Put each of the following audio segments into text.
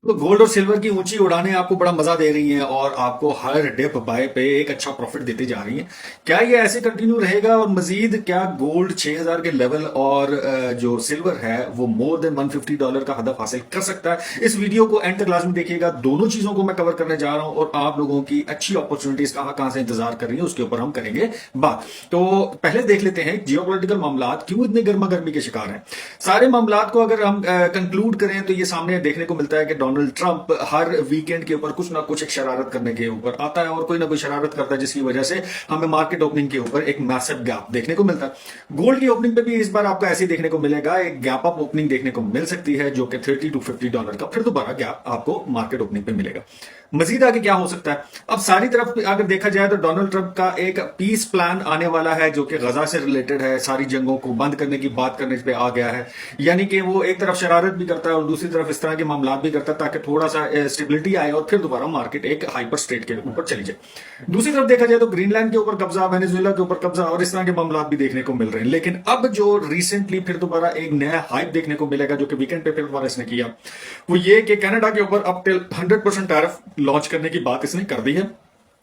तो गोल्ड और सिल्वर की ऊंची उड़ानें आपको बड़ा मजा दे रही हैं और आपको हर डिप बाय पे एक अच्छा प्रॉफिट देती जा रही हैं। क्या ये ऐसे कंटिन्यू रहेगा और मजीद क्या गोल्ड 6000 के लेवल और जो सिल्वर है वो मोर देन $150 का हदफ हासिल कर सकता है? इस वीडियो को एंड तक लाजमी देखिएगा। दोनों चीजों को मैं कवर करने जा रहा हूं और आप लोगों की अच्छी अपॉर्चुनिटीज कहां कहां से इंतजार कर रही है उसके ऊपर हम करेंगे बात। तो पहले देख लेते हैं जियोपॉलिटिकल मामला क्यों इतने गर्मा गर्मी के शिकार हैं। सारे मामला को अगर हम कंक्लूड करें तो ये सामने देखने को मिलता है कि डोनाल्ड ट्रंप हर वीकेंड के ऊपर कुछ ना कुछ एक शरारत करने के ऊपर आता है और कोई ना कोई शरारत करता है जिसकी वजह से हमें मार्केट ओपनिंग के ऊपर एक मैसिव गैप देखने को मिलता है। गोल्ड की ओपनिंग पे भी इस बार आपको ऐसे देखने को मिलेगा, एक गैप अप ओपनिंग देखने को मिल सकती है जो कि $30 to $50 का फिर दोबारा गैप आपको मार्केट ओपनिंग पे मिलेगा। मजीद आगे क्या हो सकता है? अब सारी तरफ अगर देखा जाए तो डोनाल्ड ट्रंप का एक पीस प्लान आने वाला है जो कि गजा से रिलेटेड है, सारी जंगों को बंद करने की बात करने पे आ गया है। यानी कि वो एक तरफ शरारत भी करता है और दूसरी तरफ इस तरह के मामला भी करता है ताकि थोड़ा सा स्टेबिलिटी आए और फिर दोबारा मार्केट एक हाइपर स्टेट के ऊपर चली जाए। दूसरी तरफ देखा जाए तो ग्रीनलैंड के ऊपर कब्जा, वेनेजुएला के ऊपर कब्जा और इस तरह के मामला भी देखने को मिल रहे हैं। लेकिन अब जो रिसेंटली फिर दोबारा एक नया हाइप देखने को मिलेगा जो कि वीकेंड पे फिर दोबारा इसने किया, वो ये कि कनाडा के ऊपर अब 100% टैरिफ लॉन्च करने की बात इसने कर दी है,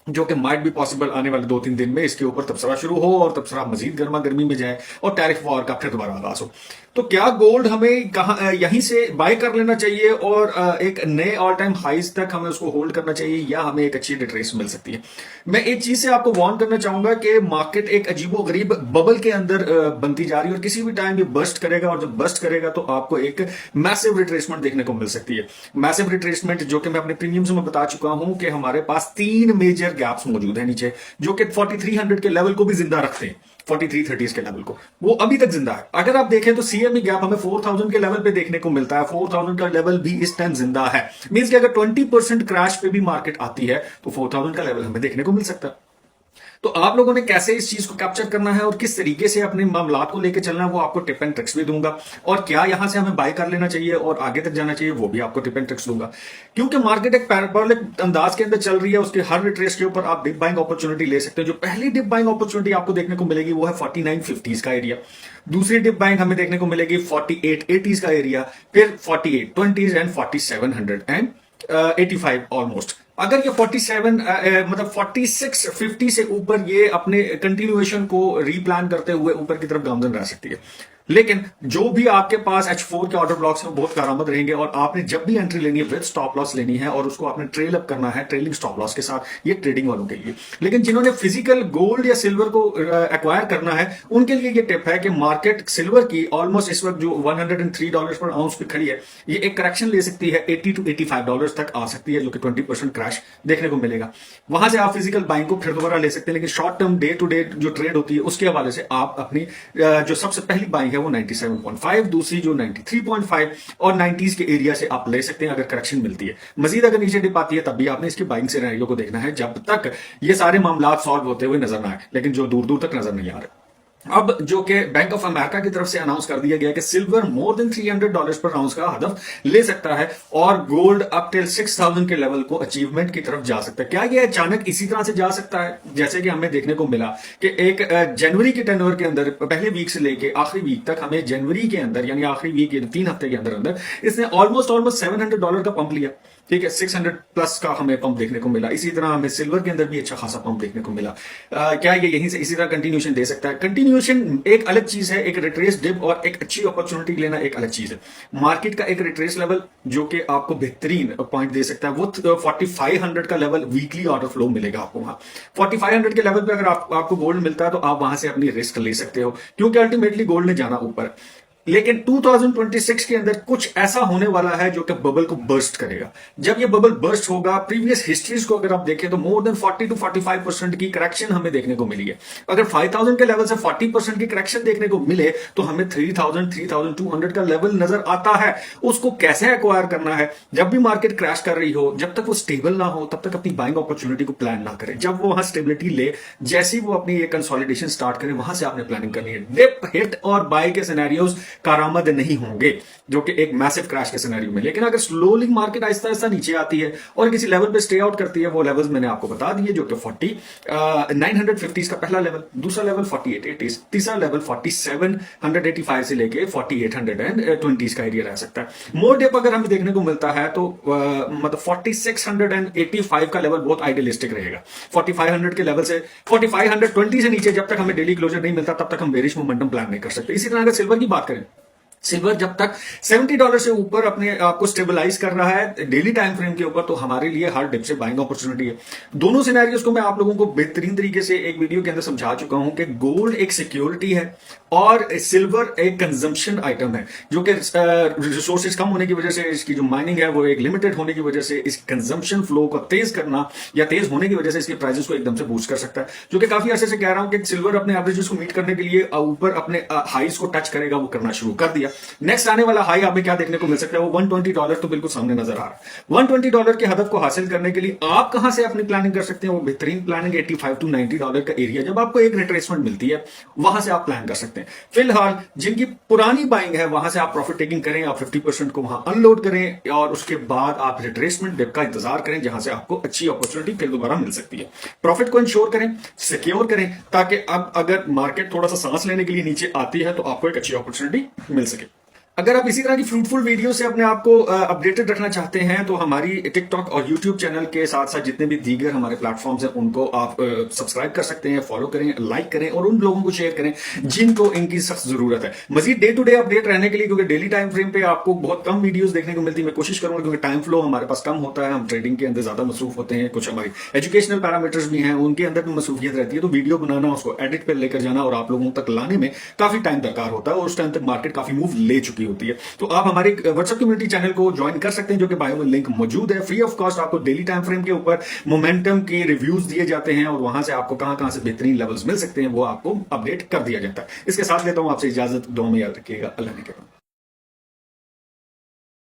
जो कि माइट भी पॉसिबल आने वाले 2-3 दिन में इसके ऊपर तबसरा शुरू हो और तबसरा मजीद गर्मा गर्मी में जाए और टैरिफ वॉर का फिर दोबारा आगाज हो। तो क्या गोल्ड हमें कहां यहीं से बाय कर लेना चाहिए और एक नए ऑल टाइम हाइज तक हमें उसको होल्ड करना चाहिए या हमें एक अच्छी रिट्रेस मिल सकती है? मैं एक चीज से आपको वार्न करना चाहूंगा कि मार्केट एक अजीबो गरीब बबल के अंदर बनती जा रही है और किसी भी टाइम ये बस्ट करेगा और जब बस्ट करेगा तो आपको एक मैसिव रिट्रेसमेंट देखने को मिल सकती है। मैसिव रिट्रेसमेंट जो कि मैं अपने प्रीमियम्स में बता चुका हूं कि हमारे पास 3 मेजर गैप्स मौजूद है नीचे जो कि 4300 के लेवल को भी जिंदा रखते हैं। 4330 के लेवल को वो अभी तक जिंदा है। अगर आप देखें तो सीएमई गैप हमें 4000 के लेवल पे देखने को मिलता है। 4000 का लेवल भी इस टाइम जिंदा है। मींस कि अगर 20% क्रैश पे भी मार्केट आती है तो 4000 का लेवल हमें देखने को मिल सकता है। तो आप लोगों ने कैसे इस चीज को कैप्चर करना है और किस तरीके से अपने मामला को लेकर चलना है वो आपको टिप एंड ट्रिक्स भी दूंगा। और क्या यहां से हमें बाय कर लेना चाहिए और आगे तक जाना चाहिए वो भी आपको टिप एंड ट्रिक्स दूंगा। क्योंकि मार्केट एक पैराबोलिक अंदाज के अंदर चल रही है, उसके हर रिट्रेस के ऊपर आप डिप बाइंग अपॉर्चुनिटी ले सकते हैं। जो पहली डिप बाइंग अपॉर्चुनिटी आपको देखने को मिलेगी वो है 4950 का एरिया। दूसरी डिप बाइंग हमें देखने को मिलेगी 4880 का एरिया, फिर 4820 एंड 4700 एंड 85 ऑलमोस्ट। अगर ये 47 मतलब 4650 से ऊपर ये अपने कंटिन्यूएशन को रीप्लान करते हुए ऊपर की तरफ गामजन रह सकती है। लेकिन जो भी आपके पास H4 के ऑर्डर ब्लॉक्स में बहुत कारआमद रहेंगे और आपने जब भी एंट्री लेनी है विद स्टॉप लॉस लेनी है और उसको आपने ट्रेल अप करना है ट्रेलिंग स्टॉप लॉस के साथ, ये ट्रेडिंग वालों के लिए। लेकिन जिन्होंने फिजिकल गोल्ड या सिल्वर को एक्वायर करना है उनके लिए ये टिप है कि मार्केट सिल्वर की ऑलमोस्ट इस वक्त जो $103 पर आउंस पे खड़ी है, ये एक करेक्शन ले सकती है, $80 to $85 तक आ सकती है, जो कि 20% क्रैश देखने को मिलेगा। वहां से आप फिजिकल बाइंग को फिर दोबारा ले सकते हैं। लेकिन short term day to day जो ट्रेड होती है उसके हवाले से आप अपनी जो सबसे पहली बाइंग वो 97.5, दूसरी जो 93.5 और 90s के एरिया से आप ले सकते हैं अगर करेक्शन मिलती है। मजीद अगर नीचे डिप आती है तब भी आपने इसकी बाइंग सिनेरियो को देखना है जब तक ये सारे मामला सॉल्व होते हुए नजर ना आए, लेकिन जो दूर दूर तक नजर नहीं आ रहे। अब जो कि बैंक ऑफ अमेरिका की तरफ से अनाउंस कर दिया गया कि सिल्वर मोर देन $300 पर आउंस का हदफ ले सकता है और गोल्ड अप टिल 6000 के लेवल को अचीवमेंट की तरफ जा सकता है। क्या ये अचानक इसी तरह से जा सकता है जैसे कि हमें देखने को मिला कि एक जनवरी के टेन्योर के अंदर पहले वीक से लेके आखिरी वीक तक हमें जनवरी के अंदर यानी आखिरी वीक 3 हफ्ते के अंदर अंदर इसने ऑलमोस्ट $700 का पंप लिया। ठीक है, 600 प्लस का हमें पंप देखने को मिला। इसी तरह हमें सिल्वर के अंदर भी अच्छा खासा पंप देखने को मिला। क्या ये यहीं से इसी तरह कंटिन्यूएशन दे सकता है? कंटिन्यूएशन एक अलग चीज है, एक रिट्रेस डिप और एक अच्छी अपॉर्चुनिटी लेना एक अलग चीज है। मार्केट का एक रिट्रेस लेवल जो कि आपको बेहतरीन पॉइंट दे सकता है वो 4500 का लेवल वीकली ऑर्डर फ्लो मिलेगा आपको। वहां 4500 के लेवल पे अगर आपको गोल्ड मिलता है तो आप वहां से अपनी रिस्क ले सकते हो क्योंकि अल्टीमेटली गोल्ड ने जाना ऊपर। लेकिन 2026 के अंदर कुछ ऐसा होने वाला है जो कि बबल को बर्स्ट करेगा। जब ये बबल बर्स्ट होगा, प्रीवियस हिस्ट्रीज को अगर आप देखें तो मोर देन 40 to 45% की करेक्शन हमें देखने को मिली है। अगर 5000 के लेवल से 40% की करेक्शन देखने को मिले तो हमें 3000 3200 का लेवल नजर आता है। उसको कैसे एक्वायर करना है? जब भी मार्केट क्रैश कर रही हो, जब तक वो स्टेबल ना हो तब तक अपनी बाइंग अपॉर्चुनिटी को प्लान ना करें। जब वो वहां स्टेबिलिटी ले, जैसे ही वो अपनी ये कंसोलिडेशन स्टार्ट करें वहां से आपने प्लानिंग करनी है। डिप हिट और बाय के सिनेरियोज कारामद नहीं होंगे, जो कि एक मैसिव क्रैश के सिनेरियो में। लेकिन अगर स्लोली मार्केट आहिस्ता आहिस्ता नीचे आती है और किसी लेवल पे स्टे आउट करती है, वो लेवल्स मैंने आपको बता दिए, जो कि 950 का पहला लेवल, दूसरा लेवल 4880, तीसरा लेवल 4785 से लेके 4820 का एरिया रह सकता है। मोर डिप अगर हमें देखने को मिलता है तो मतलब 4685 का लेवल बहुत आइडियलिस्टिक रहेगा। 4500 के लेवल से 4520 से नीचे जब तक हमें डेली क्लोजर नहीं मिलता तब तक हम बेरिश मोमेंटम प्लान नहीं कर सकते। इसी तरह अगर सिल्वर की बात करें, सिल्वर जब तक $70 से ऊपर अपने आप को स्टेबलाइज कर रहा है डेली टाइम फ्रेम के ऊपर, तो हमारे लिए हर डिप से बाइंग अपॉर्चुनिटी है। दोनों सिनेरियोज को मैं आप लोगों को बेहतरीन तरीके से एक वीडियो के अंदर समझा चुका हूं कि गोल्ड एक सिक्योरिटी है और सिल्वर एक कंजम्पशन आइटम है, जो कि रिसोर्सेज कम होने की वजह से, इसकी जो माइनिंग है वो एक लिमिटेड होने की वजह से, इस कंजम्पशन फ्लो को तेज करना या तेज होने की वजह से इसके प्राइसेस को एकदम से बूस्ट कर सकता है। जो कि काफी अर्से से कह रहा हूं कि सिल्वर अपने एवरेजेस को मीट करने के लिए ऊपर अपने हाइज को टच करेगा, वो करना शुरू कर दिया। नेक्स्ट आने वाला हाई हमें क्या देखने को मिल सकता है, वो $120 तो बिल्कुल सामने नजर आ रहा है। $120 के हदफ को हासिल करने के लिए आप कहां से अपनी प्लानिंग कर सकते हैं, वो बेहतरीन प्लानिंग $85 to $90 का एरिया, जब आपको एक रिट्रेसमेंट मिलती है वहां से आप प्लान कर सकते हैं। फिलहाल जिनकी पुरानी बाइंग है वहां से आप प्रॉफिट टेकिंग करें, आप 50% को वहां अनलोड करें और उसके बाद आप रिट्रेसमेंट डिप का इंतजार करें, जहां से आपको अच्छी अपॉर्चुनिटी फिर दोबारा मिल सकती है। प्रॉफिट को इंश्योर करें, सिक्योर करें, ताकि अब अगर मार्केट थोड़ा सा सांस लेने के लिए नीचे आती है तो आपको एक अच्छी अपॉर्चुनिटी मिल सके। अगर आप इसी तरह की फ्रूटफुल वीडियो से अपने आप को अपडेटेड रखना चाहते हैं तो हमारी टिकटॉक और यूट्यूब चैनल के साथ साथ जितने भी दीगर हमारे प्लेटफॉर्म्स हैं उनको आप सब्सक्राइब कर सकते हैं, फॉलो करें, लाइक करें और उन लोगों को शेयर करें जिनको इनकी सख्त जरूरत है। मजीद डे टू डे अपडेट रहने के लिए, क्योंकि डेली टाइम फ्रेम पे आपको बहुत कम वीडियोस देखने को मिलती है, मैं कोशिश करूंगा, क्योंकि टाइम फ्लो हमारे पास कम होता है, हम ट्रेडिंग के अंदर ज्यादा मसरूफ होते हैं, कुछ हमारी एजुकेशनल पैरामीटर्स भी हैं उनके अंदर भी मसरूफियत रहती है, तो वीडियो बनाना, उसको एडिट पर लेकर जाना और आप लोगों तक लाने में काफी टाइम दरकार होता है और उस टाइम तक मार्केट काफी मूव ले चुकी होती है। तो आप हमारे व्हाट्सएप कम्युनिटी चैनल को ज्वाइन कर सकते हैं, जो कि बायो में लिंक मौजूद है। फ्री ऑफ कॉस्ट आपको डेली टाइम फ्रेम के ऊपर मोमेंटम के रिव्यूज दिए जाते हैं और वहां से आपको कहां कहां से बेहतरीन लेवल्स मिल सकते हैं वो आपको अपडेट कर दिया जाता है। इसके साथ लेता हूं आपसे इजाजत, दुआ में याद रखिएगा। अल्लाह ने